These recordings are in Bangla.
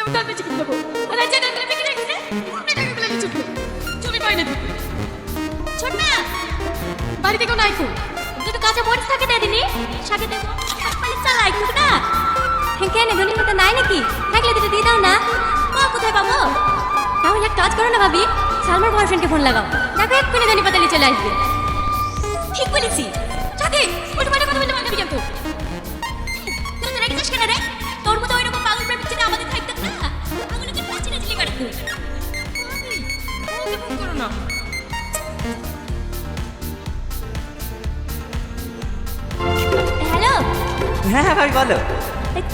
আমি তার পেছনে দেবো আর যে টাকাগুলো বিক্রি রেখেছে আমি টাকাগুলো নিয়ে ছুটবে জমি পাই না দিবে ছোট না বাড়িতে কেউ নাই কো দুটো কাঁচা মরিচ থাকে দিদিনি শাকে দেবো পালি চালাই কিন্তু না কেন ধনির মতো নাই নাকি থাকলে দুটো দিয়ে দাও না কোথায় পাবো তাহলে এক কাজ করো না ভাবি সালমার বয়ফ্রেন্ডকে ফোন লাগাও দেখো এক্ষুনি ধনী পাতালি চলে আসবে ঠিক বলেছি সাথে উল্টো পাল্টা কথা বলতে মানবি কিন্তু তুই তো রেখে যাস কেন রে তোর মতো ওইরকম পাগল প্রেমিক ছিল আমাদের থাকতো না আমাদেরকে পাঁচিলে চিলি কাটতো ওকে ফোন করো না হ্যালো হ্যাঁ হ্যাঁ ভাবি বলো।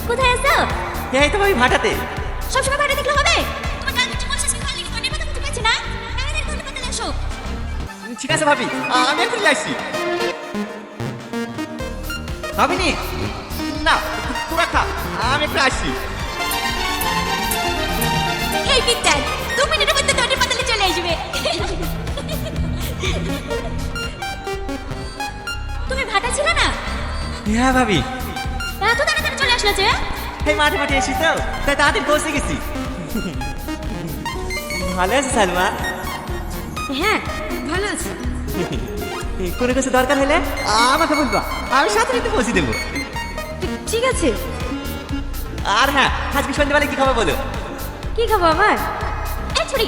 কোথায় আছো এই তো ভাবি ভাটাতে। সবসময় ভাড়া দেখলে হবে তোমার কাল কিছু বলছিস খালি ধনের কথা বুঝতে পারছি না আমাদের ধনের কথা এসো ঠিক আছে ভাবি, আমি এখনই আসছি। ভাবিনি না পুরা খা, আমি একটু আসছি। এই বিদ্যান 2 মিনিটের মধ্যে ধনের পাতালে চলে আসবে তুমি ভাটা ছিল না হ্যাঁ ভাবি, এত তাড়াতাড়ি চলে আসলে যে এই মাঠে মাঠে এসি তো তাই তাড়াতাড়ি পৌঁছে গেছি। ভালো আছে সালমা? হ্যাঁ ভালো আছি কোনো কিছু দরকার হলে আমাকে বলবা, আমি সাথে সাথে পৌঁছে দেবো। ঠিক আছে আর হ্যাঁ, আজকে সন্ধ্যাবেলা কি খাবো বলো? কি খাবো আমার এই ছুরি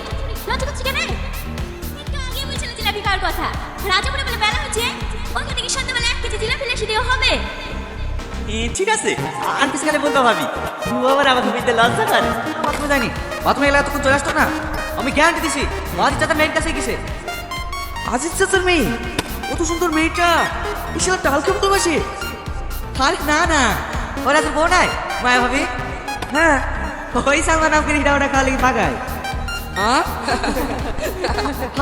লজ্জা করছি কেন একটু আগে বলছিল জিলাপি খাওয়ার কথা রাজাপুরে বলে বেলা হচ্ছে ওখান থেকে সন্ধ্যাবেলা 1 কেজি জিলাপি লেসে দেওয়া হবে ঠিক আছে, আর কিছু গেলে বলবো ভাবি। তুই আবার আমাকে বলতে লজ্জা করে? আমার তো জানি বাথরুমে এলে এতক্ষণ চলে আসতো না। আমি গ্যারান্টি দিছি আজিজ চাচার মেয়ের কাছে গেছে। আজিজ চাচার মেয়ে? কত সুন্দর মেয়েটা, বিশাল টালকে মতো বসে। আরে না না, ওরা তোর বউ নাই মায়া ভাবি? হ্যাঁ, ওই সালমান নামকে হিরা ওটা খাওয়া লেগে ভাগায়।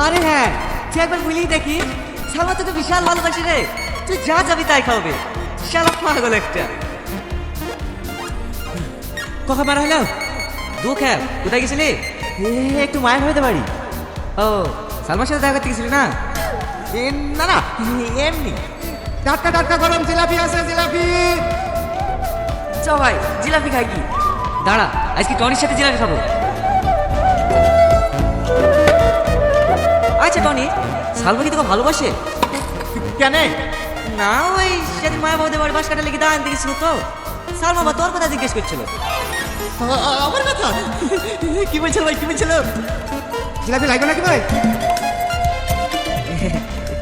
আরে হ্যাঁ, তুই একবার বলেই দেখি, সালমান তো বিশাল ভালোবাসি রে। তুই যা যাবি তাই খাওয়াবে, শালা পাগল একটা। কখন মারা হলো? দু খ্যাপ কোথায় গেছিলি? একটু মায়ের হইতে পারি। ও সালমার সাথে দেখা করতে গেছিলি না? না না এমনি। টাটকা টাটকা গরম জিলাপি আছে, জিলাপি। চ ভাই জিলাপি খাই কি? দাঁড়া, আজকে টনির সাথে জিলাপি খাবো। আচ্ছা টনি, সালমা কি তোকে ভালোবাসে? কেন? না ওই সেদিন মায়া বৌদের বাড়ি বাস কাটা লেগে দাঁড়ান দেখেছিল তো, সালমা বা তোর কথা জিজ্ঞেস করছিল। আমার কথা কি বলছিল ভাই, কি বলছিল? জিলাপি লাগবে নাকি ভাই?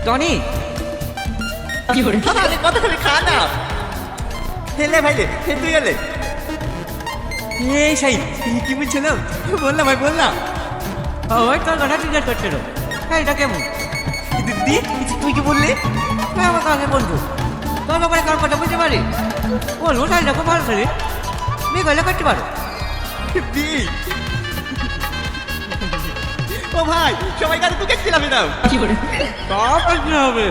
টনি কি করে কথা করে খা না। হেলে ভাই রে, তুই এলে। এই সাই কি বলছিল? বললাম ভাই বললাম। ওই তোর কথা জিজ্ঞেস করছিল। হ্যাঁ এটা কেমন দিদি, তুই কি বললি? হ্যাঁ আমার কাকে বন্ধু, তোর ব্যাপারে কার কথা বুঝতে পারি? বল ওটাই দেখো ভালো করে মেয়ে গলে করতে পারো। ও ভাই সবাই কাছে তোকে ছিলাম দাও কি করে হবে?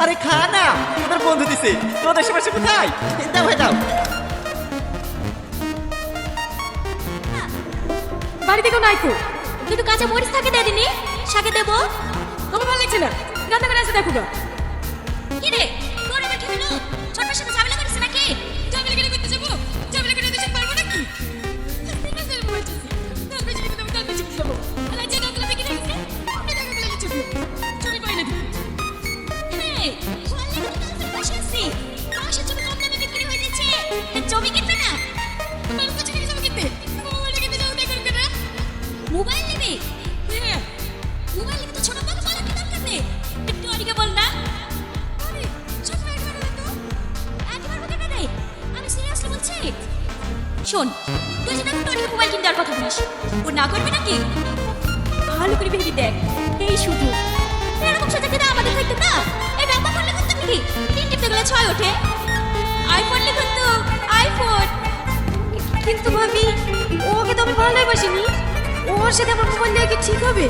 আরে খা না, তোদের বন্ধু দিছে, তোদের সমস্যা কোথায়? দাও ভাই দাও। বাড়িতে কেউ নাই কো দুটো কাঁচা মরিচ থাকে দিদিনি শাকে দেবো আমার ভালো লাগছে না রান্না করে আসে দেখো গা কি রে তোর আবার কি হলো ছোট সাথে ঝামেলা করিস নাকি ঝামেলা করে করতে যাবো ঝামেলা করে দেশে পারবো নাকি ঠিক আছে আমি বলছি তোর বেশি কিন্তু আমি কাল বেশি যাবো আর যে টাকাগুলো বিক্রি হয়েছে আমি টাকাগুলো নিচ্ছি চুরি পাই না হ্যাঁ খালি তো কাল বসে আছি মাসে জমি কম দামে বিক্রি হয়ে যাচ্ছে জমি কিনবে না আমার কাছে কি জমি কিনবে মোবাইল কিনতে যাও টাকা করে মোবাইল নেবে হ্যাঁ মোবাইল নিতে ছোট বড় বড় কি দরকার নেই একটু আগে বল না আরে ছোট একবার বল তো একবার বলতে না রে আমি সিরিয়াসলি বলছি শোন তুই যদি একটু আগে মোবাইল কিনতে আর কথা বলিস ও না করবে নাকি ভালো করে ভেবে দেখ এই শুধু এরকম সাথে যদি আমাদের থাকতো না এই ব্যাপার করলে করতে কি তিন টিপতে গেলে 6 ওঠে আইফোন লিখুন তো আইফোন কিন্তু ভাবি ওকে তো আমি ভালোবাসিনি ওর সাথে আমার মোবাইল নিয়ে কি ঠিক হবে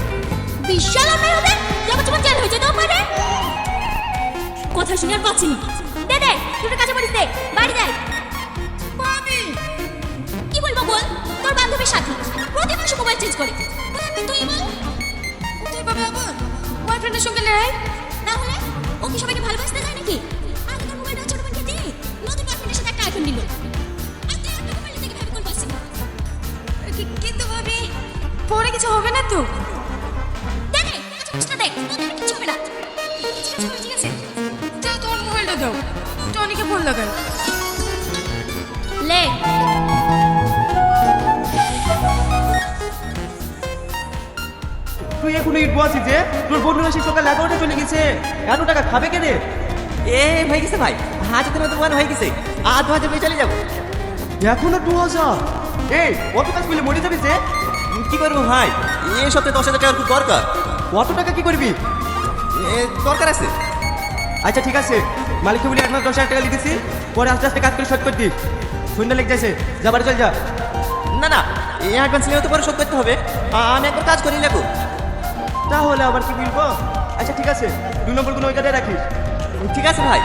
বিশাল আমার হবে যেমন তোমার জেল হয়ে যেতেও পারে কথা শুনে আর পাচ্ছি না দে দে দুটো কাছে পড়িস দে বাড়ি যাই ভাবি কি বলবো বল তোর বান্ধবীর সাথে প্রতি মাসে মোবাইল চেঞ্জ করে তুই বল কোথায় পাবে আবার বয়ফ্রেন্ডের সঙ্গে লড়াই না হলে ও কি সবাইকে ভালোবাসতে যায় নাকি আগে তোর মোবাইলটা ছোট বোনকে দিয়ে নতুন বয়ফ্রেন্ডের সাথে একটা আইফোন নিল আর তুই একটা মোবাইল থেকে ভাবি কোন পাচ্ছি কিন্তু ভাবি পরে কিছু হবে না তো? দেখ দেখ কিছু হবে না। ঠিক আছে যাও তোমার মোবাইলটা দাও, টনিকে ফোন লাগাই। লে তুই এখনো ইট বলছিস যে তোর বন্ধুরা সে সকাল 11টা চলে গেছে, এত টাকা খাবে কে রে? এ হয়ে গেছে ভাই, হাজার মতো ওয়ান হয়ে গেছে, আর 2000 পেয়ে চলে যাবো। এখনো 2000? এই কত কাজ করলে মরে যাবে যে? কি করবো ভাই, এই সপ্তাহে 10,000 টাকার খুব দরকার। কত টাকা কি করবি? এ দরকার আছে। আচ্ছা ঠিক আছে, মালিককে বলে অ্যাডভান্স 10,000 টাকা লিখেছি, পরে আস্তে আস্তে কাজ করে শোধ করে দিস। সন্ধ্যা লেগে যাচ্ছে, যাবার চল যা। না না, এই অ্যাডভান্স নিয়ে তো পরে শোধ করতে হবে, আমি একবার কাজ করি লাগো। তাহলে আবার কি বলবো? আচ্ছা ঠিক আছে, 2 নম্বর কোনো ওই জায়গায় রাখিস। ঠিক আছে ভাই।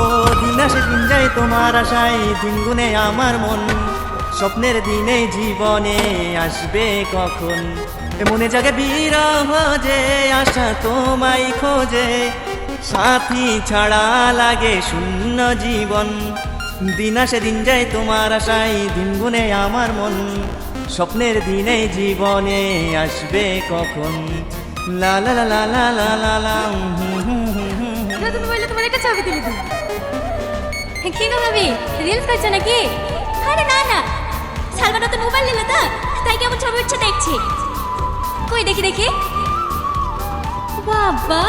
ও দিন আসে দিন যায় তোমার আশায়, দিন গুনে আমার মন, স্বপ্নের দিনে জীবনে আসবে কখন? এ মনে জাগে বিরহ যে আশা তোমায় খোঁজে, সাথী ছাড়া লাগে শূন্য জীবন। দিন আসে দিন যায় তোমার আশায়, দিন গুনে আমার মন, স্বপ্নের দিনে জীবনে আসবে কখন? লা লা লা লা লা লা লা লা নতুন মোবাইলে তোমার একটা ছবি তুলে দিই। কি গো ভাবি, রিলস করছো নাকি? আরে না না, সালমা নতুন মোবাইল নিল তো, তাই কেমন ছবি উঠছে দেখছি। কই দেখি দেখি। বাবা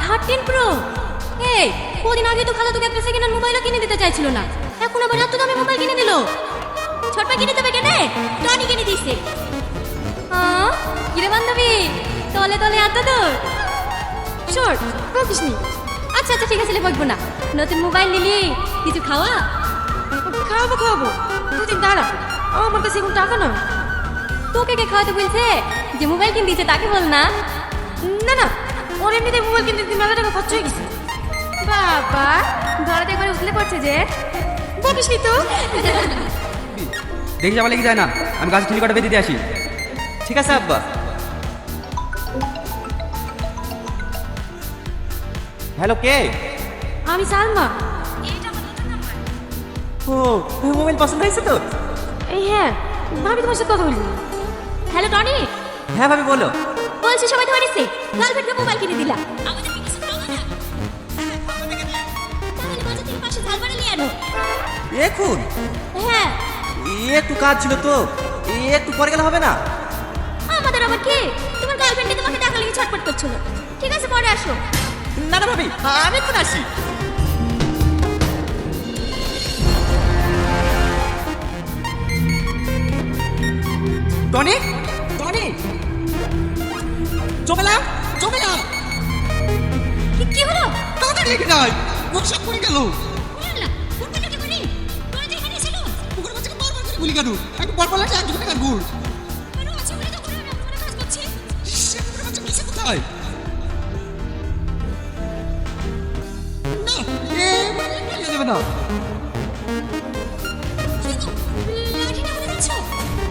13 প্রো। এই কদিন আগে তো খালা তোকে একটা সেকেন্ড হ্যান্ড মোবাইলও কিনে দিতে চাইছিল না, এখন আবার এত দামি মোবাইল কিনে দিল। ছোটপা কিনে দেবে কেন? টনি কিনে দিছে। হ্যাঁ কিরে বান্ধবী, তলে তলে এত দূর শোর বকিস নি। আচ্ছা আচ্ছা ঠিক আছে, বকবো না। নতুন মোবাইল নিলি, কিছু খাওয়া? খাওয়াবো খাওয়াবো, দুদিন দাঁড়া, আমার কাছে এখন টাকা না। তোকে কে খাওয়াতে বলছে? যে মোবাইল কিনে দিয়েছে তাকে বল না। না না, ওর এমনিতে মোবাইল কিনতে দিতে মেলা টাকা খরচ হয়ে গেছে। বাবা ধরাতে করে উঠলে পড়ছে যে, বকিস নি তো। দেখি যাওয়া লেগে যায় না, আমি গাছ ঠিলি কটা বেঁধে দিয়ে আসি। ঠিক আছে আব্বা। হ্যালো কে? আমি সালমা। ও মোবাইল পছন্দ হয়েছে তো? এই হ্যাঁ, ভাবি তোমার সাথে কথা বলবো। Hello Tony. হ্যাঁ ভাবি বলো। বলছি সবাই ধরেছে, গার্লফ্রেন্ডকে মোবাইল কিনে দিলা। আমাদের কি কিছু খাওয়া না? তাহলে বাজার থেকে পাশে ঝাল বাড়ি নিয়ে আনো। এখন হ্যাঁ একটু কাজ ছিল তো, একটু পরে গেলে হবে না? আমাদের আবার কি, তোমার গার্লফ্রেন্ডকে তোমাকে টাকা লেগে ছটফট করছিল। ঠিক আছে পরে আসো। না না ভাবি, আমি এখন আসি। টনি টনি, চমেলা চমেলা, কি হলো? তাড়াতাড়ি এগিয়ে যায়, বর্ষা পড়ে গেল। বললা কোনটা কি করি? তোরা তো এখানে ছিল। পুকুর বাচ্চাকে বারবার করে গুলি কেন? একটু পর পর লাগছে, এক টাকার গুড়। আরে আচ্ছা বলে তো করে আমি আপনার কাজ করছি। সে পুকুর বাচ্চা গেছে কোথায়? না এ পালিয়ে যাবে না। কি গো, লাঠিটা বলে যাচ্ছ?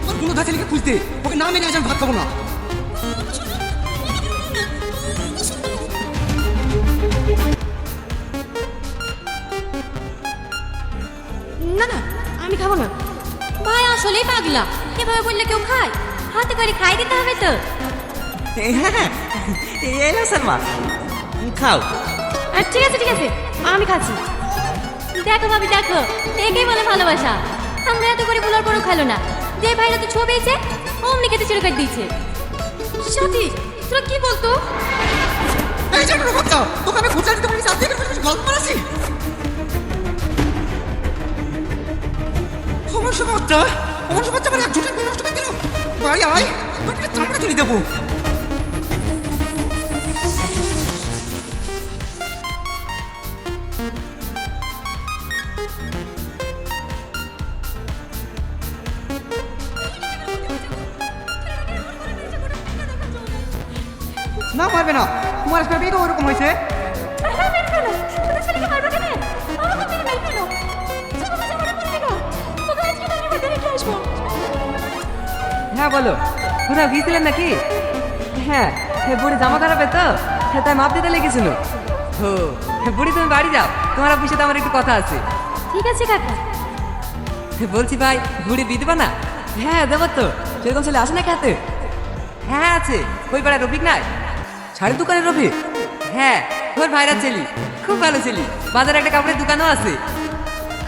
ওর কোনো ধাঁচে লিখে খুঁজতে, ওকে না মেনে আজ আমি ভাত খাবো না। না না আমি খাবো না। ভাই আসলেই পাগলা, এভাবে বললে কেউ খায়? হাতে করে খাই দিতে হবে তো। হ্যাঁ এলো শর্মা, খাও। ঠিক আছে ঠিক আছে, আমি খাচ্ছি। দেখো ভাবি দেখো, একেই বলে ভালোবাসা। আমরা এত করে বলার পরও খেলো না। যে ভাইরা তো ছবি পেয়েছে, অমনি খেতে শুরু করে দিয়েছে। সাথী তোরা কি বলতো? এই যে বাচ্চা, তোকে আমি খুঁজে দিতে পারি, সাথে গল্প মারাছি। সমস্যা বাচ্চা, আমার বাচ্চা মানে এক ঝুটের নষ্ট করে দিল। বাড়ি আয়, তোকে চামড়া তুলে দেবো। না পারবে না, তোমার আজকে বিয়ে তো ওরকম হয়েছে। হ্যাঁ বলো, কোথাও গিয়েছিলেন নাকি? হ্যাঁ বুড়ি জামা খারাপে তো, তাই মাপ দিতে লেগেছিল। ও বুড়ি তুমি বাড়ি যাও, তোমার অফিসে তো আমার একটু কথা আছে। ঠিক আছে কাকা। বলছি ভাই ঘুড়ি বিয়ে দেবা না? হ্যাঁ দেবো তো। সেরকম ছেলে আসে না খেতে? হ্যাঁ আছে। ওই পাড়ায় রফিক নাই? শাড়ির দোকানের রফিক? হ্যাঁ ওর ভাইরা ছেলে, খুব ভালো ছেলে। বাজারে একটা কাপড়ের দোকানও আছে।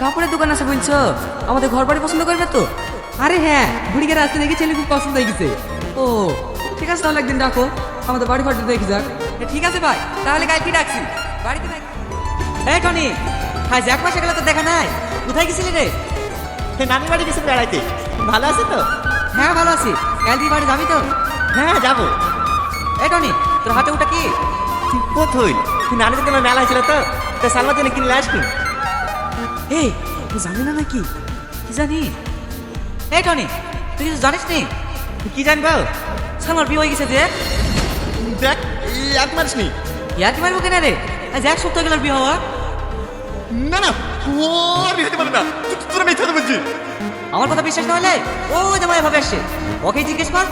কাপড়ের দোকান আছে বলছো? আমাদের ঘর বাড়ি পছন্দ করবে তো? আরে হ্যাঁ, বুড়িকে রাস্তা দেখে ছেলে খুব পছন্দ হয়ে গেছে। ও ঠিক আছে, তাহলে একদিন ডাকো, আমাদের বাড়ি ফাড়ি দেখে যাক। ঠিক আছে ভাই, তাহলে কালকে ডাকছি। বাড়িতে থাকি। এই টনি, আজ এক মাসে গেলে তো দেখা নাই, কোথায় গেছিলি রে? নানি বাড়ি গেছে বেড়াইতে। ভালো আছে তো? হ্যাঁ ভালো আছি। কাল তুই বাড়ি যাবি তো? হ্যাঁ যাবো। এই টনি, তোর হাতে ওটা কি? কোথায়? নানিদের তোমার মেলা ছিল তো, তা সালমার জন্য কিনলে আসবি। এই তুই জানি না নাকি? কি জানি? এই টনি, তুই কিছু জানিস নি? কি জানবো? সালমার বিয়ে হয়ে গেছে যে। দেখ এক মাস নি। ইয়ার কি মারবো কেন রে? আজ এক সপ্তাহ গেল বিয়ে হওয়া। না না, ও বিয়ে হতে পারে না। তোরা মিথ্যা কথা বলছিস। আমার কথা বিশ্বাস না হলে ও জামাই ভাবে আসছে, ওকে জিজ্ঞেস কর।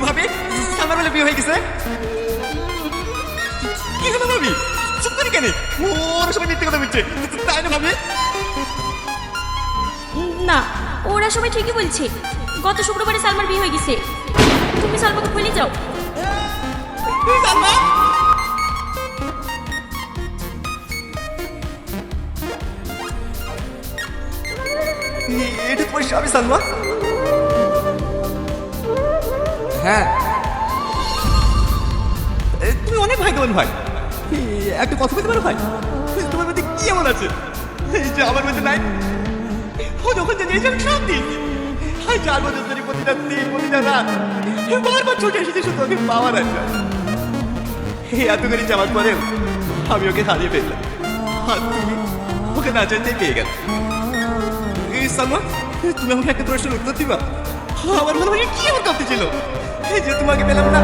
ভাবি আমার বলে বিয়ে হয়ে গেছে। কি হলো ভাবি? চুপ করে কেন? ওর সবাই মিথ্যে কথা বলছে, তাই না ভাবি? না, ওরা সবাই ঠিকই বলছে। গত শুক্রবারে সালমার বিয়ে হয়ে গেছে। তুমি সালমাকে ভুলে যাও। সালমা এটা তোমার স্বামী সালমা? হ্যাঁ তুমি অনেক ভাগ্যবান ভাই। একটা কথা বলতে পারো ভাই? তোমার মধ্যে কি এমন আছে এই যে আমার মধ্যে নাই? ও যখন যে নিজের সব দিন 4 বছর ধরে প্রতিটা দিন প্রতিটা রাত বারবার ছুটে এসেছে শুধু ওকে পাওয়ার আশা। এত করে যাওয়ার পরেও আমি ওকে হারিয়ে ফেললাম, আর তুমি ওকে না জানতে পেয়ে গেল। এই সালমা, তুমি আমাকে একটা প্রশ্নের উত্তর দিবা? আমার মনে হয় কি এমন করতে ছিল এই যে তোমাকে পেলাম না?